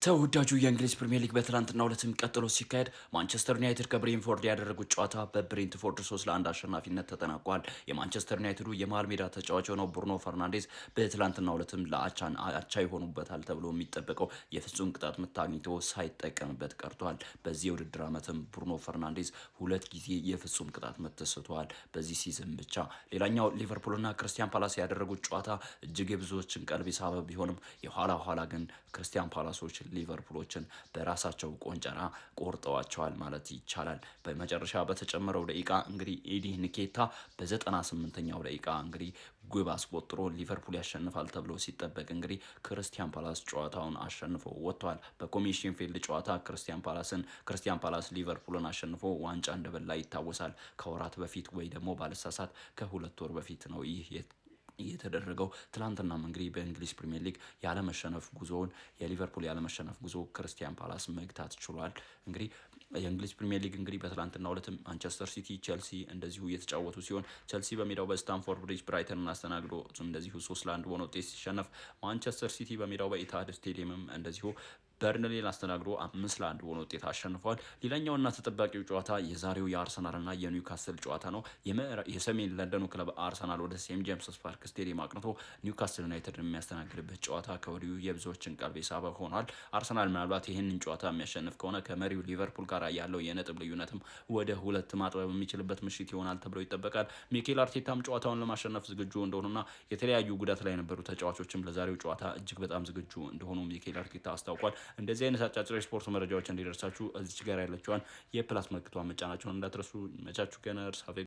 ተወዳጁ የእንግሊዝ ፕሪሚየር ሊግ በትላንትናው ዕለትም ቀጥሎ ሲካሄድ ማንቸስተር ዩናይትድ ከብሬንፎርድ ያደረጉት ጨዋታ በብሬንትፎርድ 3-1 አሸናፊነት ተጠናቋል። የማንቸስተር ዩናይትዱ የመሃል ሜዳ ተጫዋች የሆነው ብሩኖ ፈርናንዴዝ በትላንትናው ዕለትም አቻ ይሆኑበታል ተብሎ የሚጠበቀው የፍጹም ቅጣት ምት አግኝቶ ሳይጠቀምበት ቀርቷል። በዚህ የውድድር ዓመትም ብሩኖ ፈርናንዴዝ 2 ጊዜ የፍጹም ቅጣት ምት ተሰጥቷል በዚህ ሲዝን ብቻ። ሌላኛው ሊቨርፑልና ክርስቲያን ፓላስ ያደረጉት ጨዋታ እጅግ የብዙዎችን ቀልብ የሳበ ቢሆንም የኋላ ግን ክርስቲያን ፓላሶች ሊቨርፑሎችን በራሳቸው ቆንጨራ ቆርጠዋቸዋል ማለት ይቻላል። በመጨረሻ በተጨመረው ደቂቃ እንግዲህ ኤዲ ንኬታ በ98ኛው ደቂቃ እንግዲህ ግብ አስቆጥሮ ሊቨርፑል ያሸንፋል ተብሎ ሲጠበቅ እንግዲህ ክርስቲያን ፓላስ ጨዋታውን አሸንፎ ወጥቷል። በኮሚሽን ፊልድ ጨዋታ ክርስቲያን ፓላስ ሊቨርፑልን አሸንፎ ዋንጫ እንደበላ ይታወሳል። ከወራት በፊት ወይ ደግሞ ባለሳሳት ከ2 ወር በፊት ነው ይህ የተደረገው። ትላንትናም እንግዲህ በእንግሊዝ ፕሪሚየር ሊግ ያለመሸነፍ ጉዞውን የሊቨርፑል ያለመሸነፍ ጉዞ ክርስቲያን ፓላስ መግታት ችሏል። እንግዲህ የእንግሊዝ ፕሪሚየር ሊግ እንግዲህ በትላንትናው ዕለትም ማንቸስተር ሲቲ፣ ቼልሲ እንደዚሁ እየተጫወቱ ሲሆን ቼልሲ በሜዳው በስታንፎርድ ብሪጅ ብራይተንን አስተናግዶ እንደዚሁ 3-1 በሆነ ውጤት ሲሸነፍ ማንቸስተር ሲቲ በሜዳው በኢታሃድ ስቴዲየምም እንደዚሁ በርንሌን አስተናግዶ 5-1 በሆነ ውጤት አሸንፏል። ሌላኛውና ተጠባቂው ጨዋታ የዛሬው የአርሰናልና የኒውካስል ጨዋታ ነው። የሰሜን ለንደኑ ክለብ አርሰናል ወደ ሴንት ጄምስ ፓርክ ስቴዲየም አቅንቶ ኒውካስል ዩናይትድ የሚያስተናግድበት ጨዋታ ከወዲሁ የብዙዎችን ቀልብ የሳበ ሆኗል። አርሰናል ምናልባት ይህንን ጨዋታ የሚያሸንፍ ከሆነ ከመሪው ሊቨርፑል ጋር ያለው የነጥብ ልዩነትም ወደ 2 ማጥበብ የሚችልበት ምሽት ይሆናል ተብሎ ይጠበቃል። ሚኬል አርቴታም ጨዋታውን ለማሸነፍ ዝግጁ እንደሆኑና የተለያዩ ጉዳት ላይ የነበሩ ተጫዋቾችም ለዛሬው ጨዋታ እጅግ በጣም ዝግጁ እንደሆኑ ሚኬል አርቴታ አስታውቋል። እንደዚህ አይነት አጫጭር ስፖርት መረጃዎች እንዲደርሳችሁ እዚች ጋር ያለችዋን የፕላስ ምልክቷን መጫናችሁን እንዳትረሱ። መቻችሁ ገነርስ